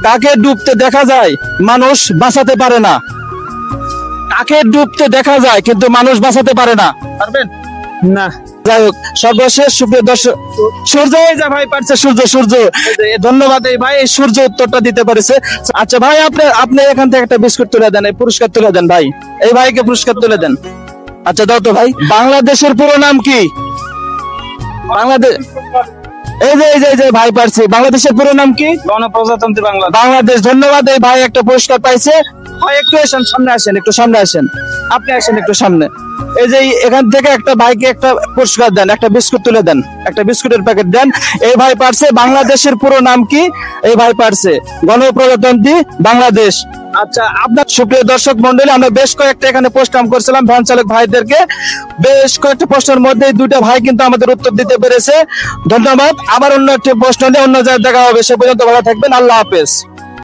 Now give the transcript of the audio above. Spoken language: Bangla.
কাকে ডুবতে দেখা যায় মানুষ বাঁচাতে পারে না? কাকে ডুবতে দেখা যায় কিন্তু মানুষ বাঁচাতে পারে না? পারবেন না। যাই হোক, সর্বশেষ সুপ্রিয় দর্শক, সূর্য এই যে ভাই পারছে, সূর্য সূর্য ধন্যবাদ। এই ভাই এই সূর্য উত্তরটা দিতে পারছে। আচ্ছা ভাই, আপনি এখান থেকে একটা বিস্কুট তুলে দেন, এই পুরস্কার তুলে দেন ভাই, এই ভাইকে পুরস্কার তুলে দেন। আচ্ছা দাও তো ভাই। বাংলাদেশের পুরো নাম কি? বাংলাদেশ, এই যে ভাই পারছি, বাংলাদেশের পুরো নাম কি? গণপ্রজাতন্ত্রী বাংলাদেশ। বাংলাদেশ। ধন্যবাদ। এই ভাই একটা পুরস্কার পাইছে। ভাই একটু আসেন, সামনে আসেন, একটু সামনে আসেন, আপনি আসেন একটু সামনে। এই যে এখান থেকে একটা ভাইকে একটা পুরস্কার দেন, একটা বিস্কুট তুলে দেন, একটা বিস্কুটের প্যাকেট দেন। এই ভাই পারছে বাংলাদেশের পুরো নাম কি? এই ভাই পারছে গণপ্রজাতন্ত্রী বাংলাদেশ। আচ্ছা, আপনার সুপ্রিয় দর্শক মন্ডলী, আমরা বেশ কয়েকটা এখানে পোস্টাম করছিলাম ভ্যান চালক ভাইদেরকে। বেশ কয়েকটা প্রশ্নের মধ্যে দুইটা ভাই কিন্তু আমাদের উত্তর দিতে পেরেছে। ধন্যবাদ। আবার অন্য একটি প্রশ্ন নিয়ে অন্য জায়গায় দেখা হবে। সে পর্যন্ত ভালো থাকবেন। আল্লাহ হাফেজ।